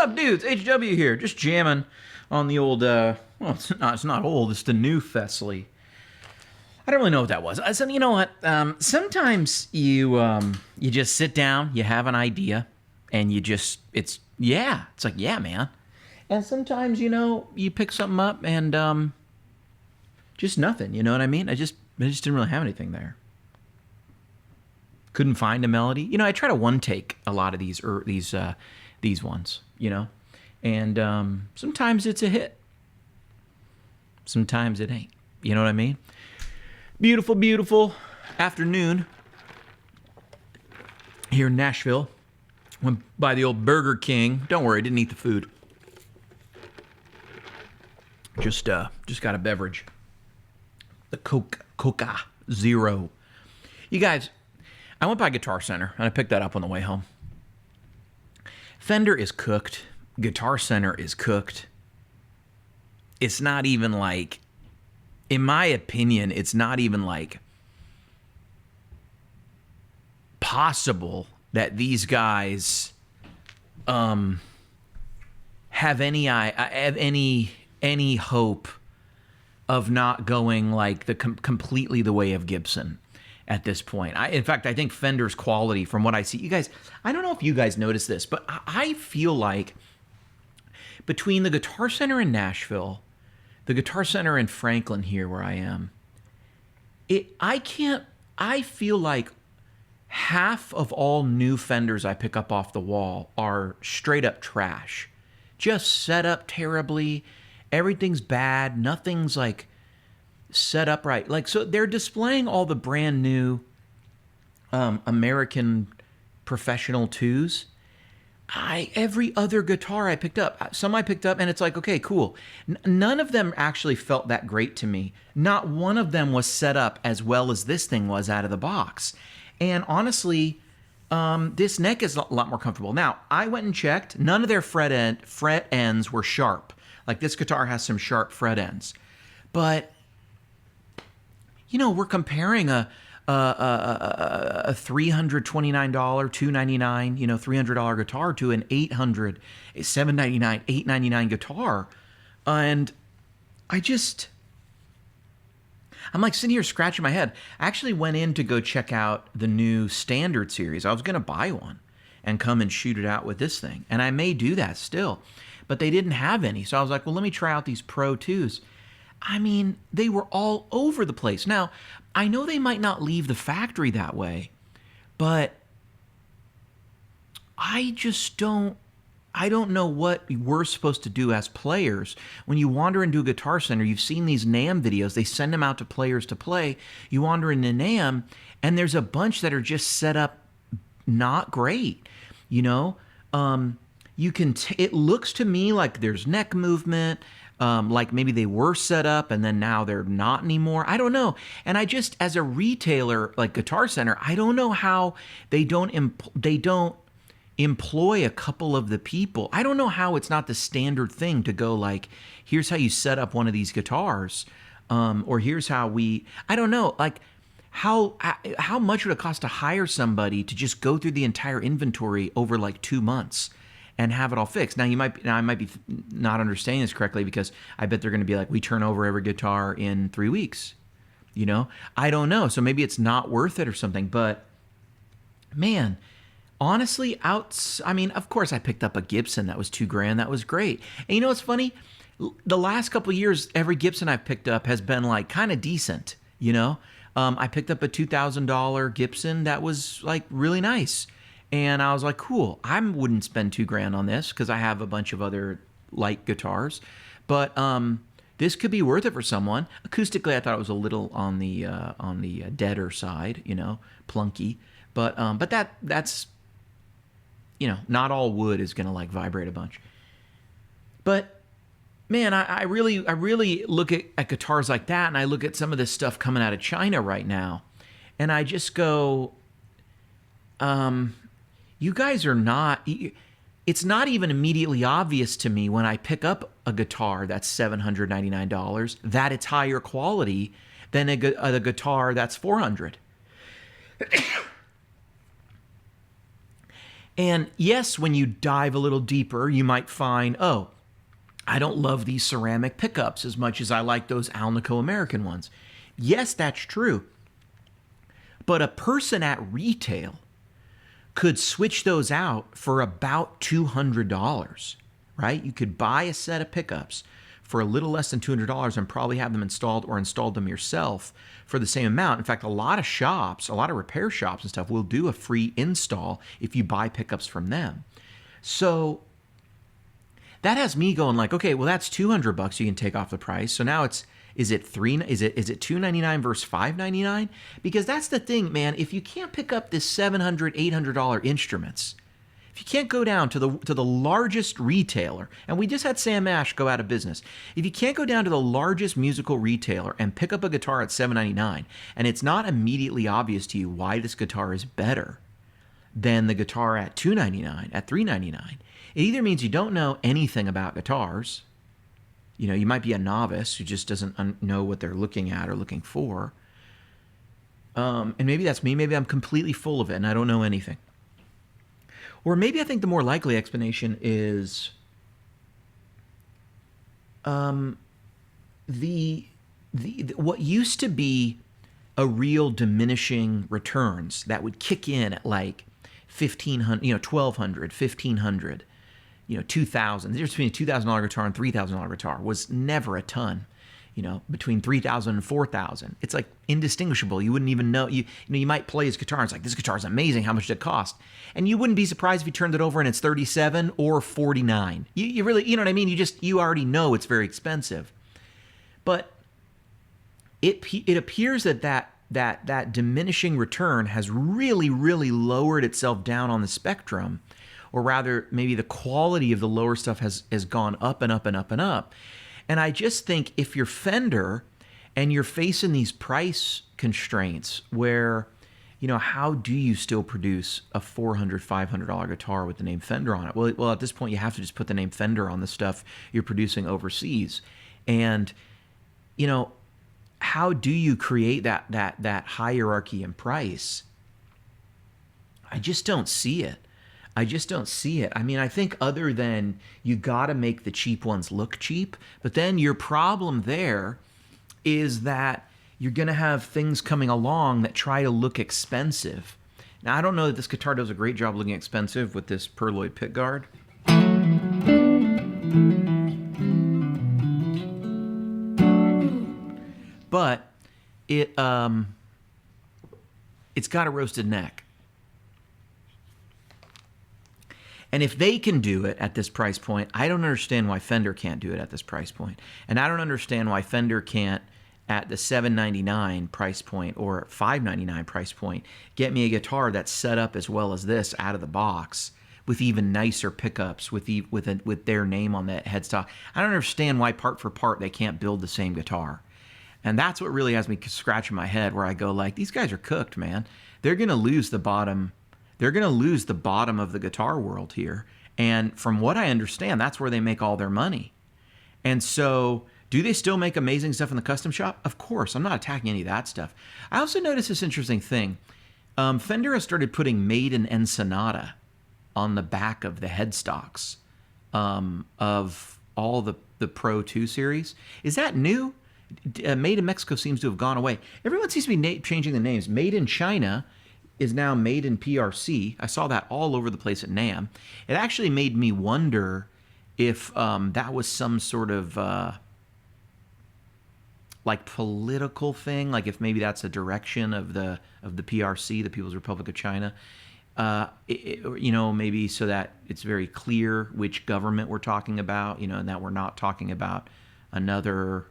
up, dudes? HW here, just jamming on the old, well, it's not old, it's the new Fesley. I don't really know what that was. So, you know what? Sometimes you just sit down, you have an idea, and it's like, yeah, man. And sometimes, you pick something up and just nothing, you know what I mean? I just didn't really have anything there. Couldn't find a melody. I try to one take a lot of these ones, and sometimes it's a hit. Sometimes it ain't. You know what I mean? Beautiful, beautiful afternoon here in Nashville. Went by the old Burger King. Don't worry, I didn't eat the food. Just got a beverage. The Coca Zero. You guys, I went by Guitar Center, and I picked that up on the way home. Fender is cooked. Guitar Center is cooked. It's not even like, in my opinion, it's not even like possible that these guys have any hope of not going like completely the way of Gibson at this point. In fact, I think Fender's quality, from what I see, you guys, I don't know if you guys notice this, but I feel like between the Guitar Center in Nashville, the Guitar Center in Franklin here where I am, I feel like half of all new Fenders I pick up off the wall are straight up trash. Just set up terribly. Everything's bad. Nothing's like set up right. Like, so they're displaying all the brand new American professional twos. Every other guitar I picked up, and it's like, okay, cool. None of them actually felt that great to me. Not one of them was set up as well as this thing was out of the box. And honestly, this neck is a lot more comfortable. Now, I went and checked. None of their fret ends were sharp. Like, this guitar has some sharp fret ends. But, we're comparing a $329, $299, $300 guitar to an $800, $799, $899 guitar. And I'm like sitting here scratching my head. I actually went in to go check out the new Standard series. I was going to buy one and come and shoot it out with this thing. And I may do that still. But they didn't have any. So I was like, well, let me try out these Pro 2s. I mean, they were all over the place. Now, I know they might not leave the factory that way, but I don't know what we're supposed to do as players. When you wander into a Guitar Center, you've seen these NAMM videos. They send them out to players to play. You wander into NAMM, and there's a bunch that are just set up not great, it looks to me like there's neck movement, like maybe they were set up and then now they're not anymore. I don't know. And as a retailer like Guitar Center, I don't know how they don't employ a couple of the people. I don't know how it's not the standard thing to go like, here's how you set up one of these guitars, or here's how I don't know, like how much would it cost to hire somebody to just go through the entire inventory over like 2 months and have it all fixed? Now, I might be not understanding this correctly, because I bet they're going to be like, we turn over every guitar in 3 weeks. I don't know. So maybe it's not worth it or something. But man, honestly, of course I picked up a Gibson that was $2,000. That was great. And what's funny? The last couple of years, every Gibson I've picked up has been like kind of decent. I picked up a $2,000 Gibson that was like really nice. And I was like, cool, I wouldn't spend $2,000 on this because I have a bunch of other light guitars. But this could be worth it for someone. Acoustically, I thought it was a little on the deader side, plunky. But that's not all wood is gonna like vibrate a bunch. But man, I really look at guitars like that, and I look at some of this stuff coming out of China right now, and I just go, you guys are not, it's not even immediately obvious to me when I pick up a guitar that's $799 that it's higher quality than a guitar that's $400. And yes, when you dive a little deeper, you might find, oh, I don't love these ceramic pickups as much as I like those Alnico American ones. Yes, that's true. But a person at retail could switch those out for about $200, right? You could buy a set of pickups for a little less than $200 and probably have them installed or installed them yourself for the same amount. In fact, a lot of shops, a lot of repair shops and stuff will do a free install if you buy pickups from them. So that has me going like, okay, well, that's $200 you can take off the price. So now is it $299 versus $599? Because that's the thing, man. If you can't pick up this $700, $800 instruments, if you can't go down to the largest retailer, and we just had Sam Ash go out of business. If you can't go down to the largest musical retailer and pick up a guitar at $799, and it's not immediately obvious to you why this guitar is better than the guitar at $299, at $399, it either means you don't know anything about guitars. You know, you might be a novice who just doesn't know what they're looking at or looking for. And maybe that's me. Maybe I'm completely full of it and I don't know anything. Or maybe I think the more likely explanation is the what used to be a real diminishing returns that would kick in at like 1,500, you know, 1,200, 1,500. You know, 2,000. The difference between a $2,000 guitar and $3,000 guitar was never a ton. You know, between 3,000 and 4,000, it's like indistinguishable. You wouldn't even know. You know, you might play his guitar. And it's like, this guitar is amazing. How much did it cost? And you wouldn't be surprised if you turned it over and it's 37 or 49. You really, you know what I mean? You already know it's very expensive. But it appears that diminishing return has really, really lowered itself down on the spectrum. Or rather, maybe the quality of the lower stuff has gone up and up and up and up. And I just think if you're Fender and you're facing these price constraints where, you know, how do you still produce a $400, $500 guitar with the name Fender on it? Well, at this point, you have to just put the name Fender on the stuff you're producing overseas. And, you know, how do you create that hierarchy in price? I just don't see it. I just don't see it. I mean, I think other than you got to make the cheap ones look cheap, but then your problem there is that you're going to have things coming along that try to look expensive. Now, I don't know that this guitar does a great job looking expensive with this Perloy pickguard. But it's got a roasted neck. And if they can do it at this price point, I don't understand why Fender can't do it at this price point. And I don't understand why Fender can't, at the $799 price point or $599 price point, get me a guitar that's set up as well as this out of the box with even nicer pickups with their name on the headstock. I don't understand why part for part they can't build the same guitar. And that's what really has me scratching my head, where I go like, these guys are cooked, man. They're going to lose the bottom. They're going to lose the bottom of the guitar world here. And from what I understand, that's where they make all their money. And so do they still make amazing stuff in the custom shop? Of course. I'm not attacking any of that stuff. I also noticed this interesting thing. Fender has started putting Made in Ensenada on the back of the headstocks of all the Pro 2 series. Is that new? Made in Mexico seems to have gone away. Everyone seems to be changing the names. Made in China is now Made in PRC. I saw that all over the place at NAMM. It actually made me wonder if that was some sort of like political thing, like if maybe that's a direction of the PRC, the People's Republic of China. You know, maybe so that it's very clear which government we're talking about, you know, and that we're not talking about another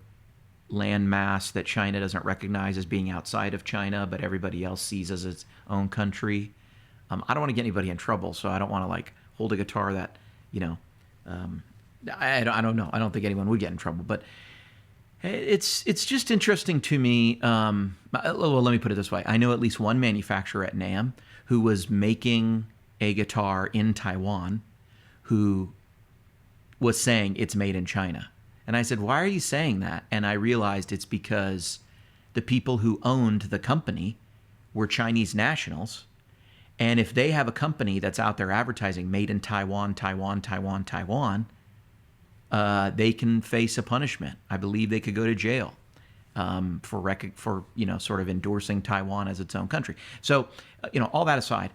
landmass that China doesn't recognize as being outside of China, but everybody else sees as its own country. I don't want to get anybody in trouble, so I don't want to like hold a guitar that, you know, I don't know. I don't think anyone would get in trouble, but it's just interesting to me. Well, let me put it this way. I know at least one manufacturer at NAMM who was making a guitar in Taiwan who was saying it's made in China. And I said, why are you saying that? And I realized it's because the people who owned the company were Chinese nationals. And if they have a company that's out there advertising made in Taiwan, Taiwan, Taiwan, Taiwan, they can face a punishment. I believe they could go to jail for sort of endorsing Taiwan as its own country. So, all that aside,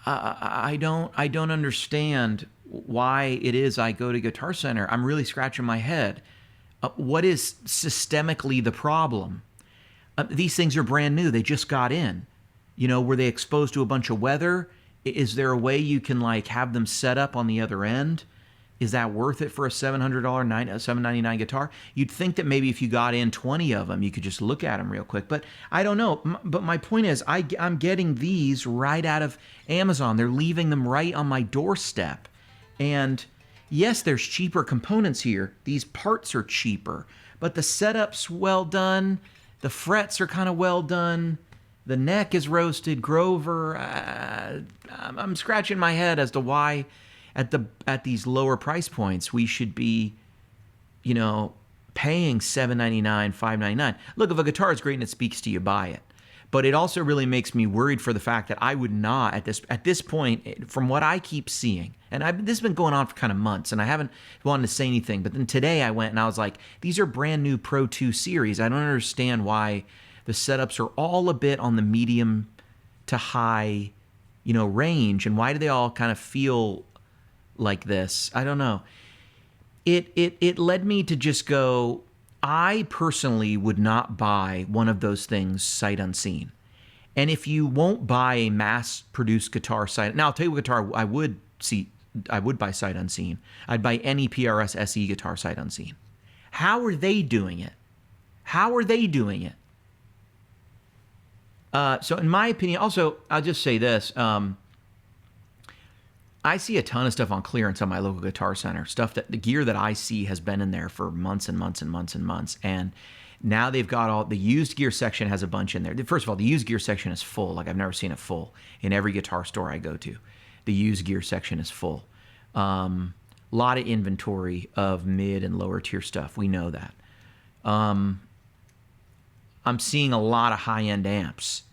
I don't understand why it is I go to Guitar Center. I'm really scratching my head. What is systemically the problem? These things are brand new. They just got in. Were they exposed to a bunch of weather? Is there a way you can have them set up on the other end? Is that worth it for a $700, $799 guitar? You'd think that maybe if you got in 20 of them, you could just look at them real quick. But I don't know. But my point is, I'm getting these right out of Amazon. They're leaving them right on my doorstep. And yes, there's cheaper components here. These parts are cheaper. But the setup's well done. The frets are kind of well done. The neck is roasted. Grover. I'm scratching my head as to why at these lower price points we should be, paying $799, $599. Look, if a guitar is great and it speaks to you, buy it. But it also really makes me worried for the fact that I would not at this point, from what I keep seeing, and this has been going on for kind of months, and I haven't wanted to say anything. But then today I went and I was like, these are brand new Pro 2 series. I don't understand why the setups are all a bit on the medium to high, range, and why do they all kind of feel like this? I don't know. It led me to just go, I personally would not buy one of those things sight unseen. And if you won't buy a mass-produced guitar sight, now I'll tell you what guitar I would buy sight unseen. I'd buy any PRS SE guitar sight unseen. How are they doing it? How are they doing it? So in my opinion, also, I'll just say this. I see a ton of stuff on clearance on my local Guitar Center. Stuff that the gear that I see has been in there for months and months and months and months. And now they've got all the used gear section has a bunch in there. First of all, the used gear section is full. Like I've never seen it full in every guitar store I go to. The used gear section is full. Lot of inventory of mid and lower tier stuff. We know that. I'm seeing a lot of high-end amps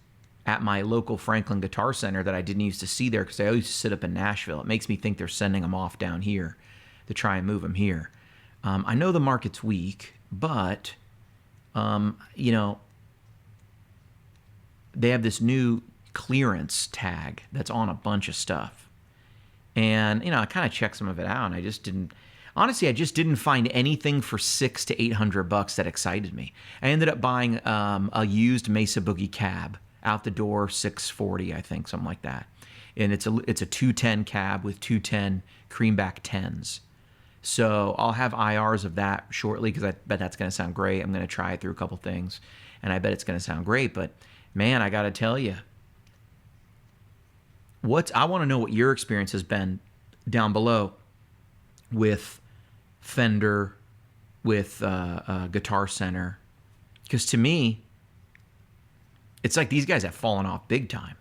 at my local Franklin Guitar Center that I didn't used to see there because I always used to sit up in Nashville. It makes me think they're sending them off down here to try and move them here. I know the market's weak, but, they have this new clearance tag that's on a bunch of stuff. And, I kind of checked some of it out, and I just didn't find anything for $600 to $800 that excited me. I ended up buying a used Mesa Boogie cab out the door, $640, I think, something like that. And it's a 210 cab with 210 creamback 10s. So I'll have IRs of that shortly because I bet that's going to sound great. I'm going to try it through a couple things, and I bet it's going to sound great. But man, I got to tell you, I want to know what your experience has been down below with Fender, with Guitar Center, because to me, it's like these guys have fallen off big time.